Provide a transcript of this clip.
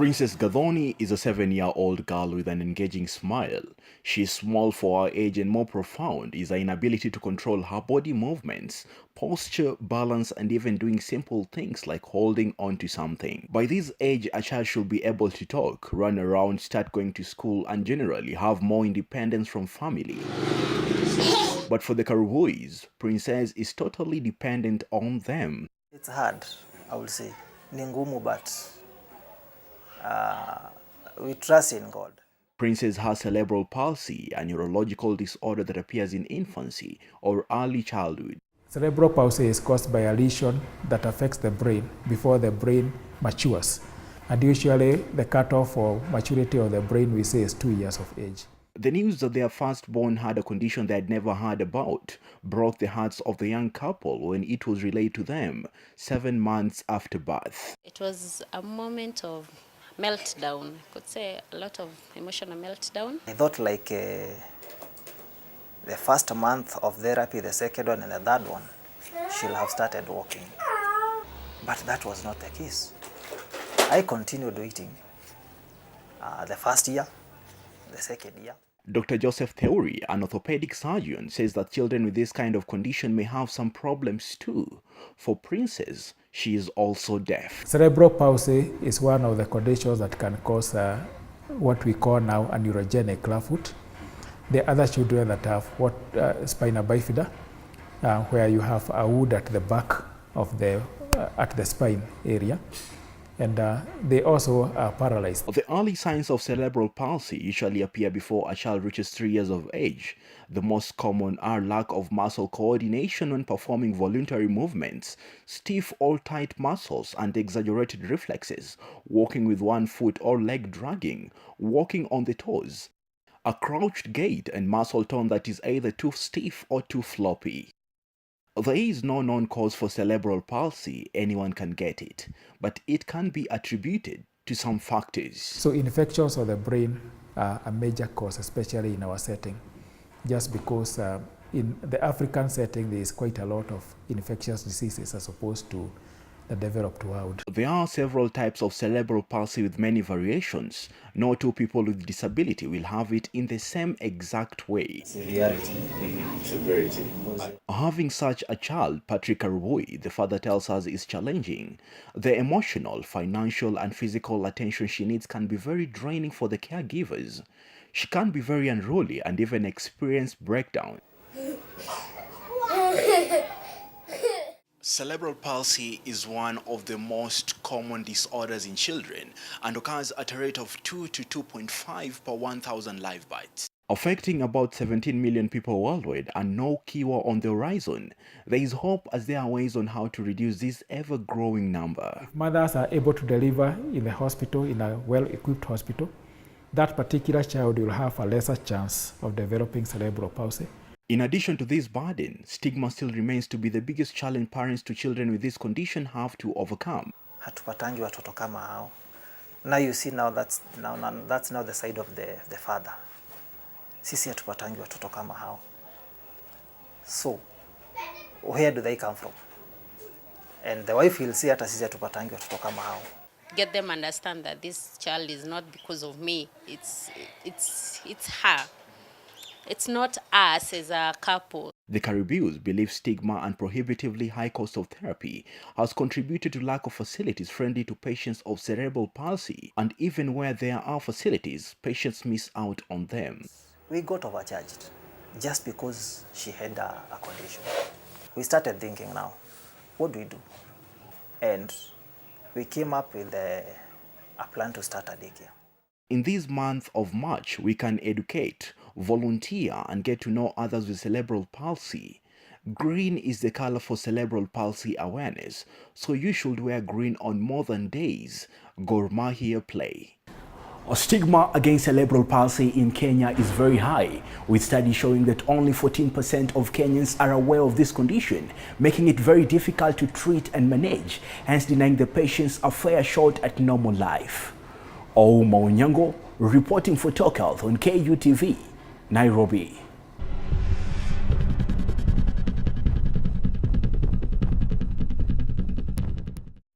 Princess Gathoni is a 7-year-old girl with an engaging smile. She's small for her age, and more profound is her inability to control her body movements, posture, balance, and even doing simple things like holding onto something. By this age, a child should be able to talk, run around, start going to school, and generally have more independence from family. But for the Karubuis, Princess is totally dependent on them. It's hard, I would say. Ni ngumu, but we trust in God. Princess has cerebral palsy, a neurological disorder that appears in infancy or early childhood. Cerebral palsy is caused by a lesion that affects the brain before the brain matures. And usually the cutoff for maturity of the brain, we say, is 2 years of age. The news that their firstborn had a condition they had never heard about broke the hearts of the young couple when it was relayed to them 7 months after birth. It was a moment of meltdown. I could say a lot of emotional meltdown. I thought like the first month of therapy, the second one and the third one, she'll have started walking. But that was not the case. I continued waiting. The first year, the second year. Dr. Joseph Theory, an orthopedic surgeon, says that children with this kind of condition may have some problems too. For Princess, she is also deaf. Cerebral palsy is one of the conditions that can cause what we call now a neurogenic clubfoot. The other children that have spina bifida, where you have a wound at the back of at the spine area. And they also are paralyzed. The early signs of cerebral palsy usually appear before a child reaches 3 years of age. The most common are lack of muscle coordination when performing voluntary movements, stiff or tight muscles and exaggerated reflexes, walking with one foot or leg dragging, walking on the toes, a crouched gait, and muscle tone that is either too stiff or too floppy. There is no known cause for cerebral palsy. Anyone can get it, but it can be attributed to some factors. So infections of the brain are a major cause, especially in our setting, just because in the African setting there is quite a lot of infectious diseases as opposed to the developed world. There are several types of cerebral palsy with many variations. No two people with disability will have it in the same exact way. Severity. Having such a child, Patrick Arubui, the father, tells us is challenging. The emotional, financial, and physical attention she needs can be very draining for the caregivers. She can be very unruly and even experience breakdown. Cerebral palsy is one of the most common disorders in children and occurs at a rate of 2 to 2.5 per 1,000 live births. Affecting about 17 million people worldwide and no cure on the horizon, there is hope as there are ways on how to reduce this ever-growing number. If mothers are able to deliver in the hospital, in a well-equipped hospital, that particular child will have a lesser chance of developing cerebral palsy. In addition to this burden, stigma still remains to be the biggest challenge parents to children with this condition have to overcome. Hatupatangi watoto kama hao. Now you see that's now the side of the father. Sisi hatupatangi watoto kama hao. So where do they come from? And the wife will say hata sisi hatupatangi watoto kama hao. Get them understand that this child is not because of me. It's her. It's not us as a couple. The Caribbeans believe stigma and prohibitively high cost of therapy has contributed to lack of facilities friendly to patients of cerebral palsy, and even where there are facilities, patients miss out on them. We got overcharged just because she had a condition. We started thinking now, what do we do? And we came up with a plan to start a daycare. In this month of March, we can educate, volunteer, and get to know others with cerebral palsy. Green is the color for cerebral palsy awareness, so you should wear green on more than days. Gor Mahia play. A stigma against cerebral palsy in Kenya is very high, with studies showing that only 14% of Kenyans are aware of this condition, making it very difficult to treat and manage, hence denying the patients a fair shot at normal life. Ouma Onyango reporting for Talk Health on KUTV, Nairobi.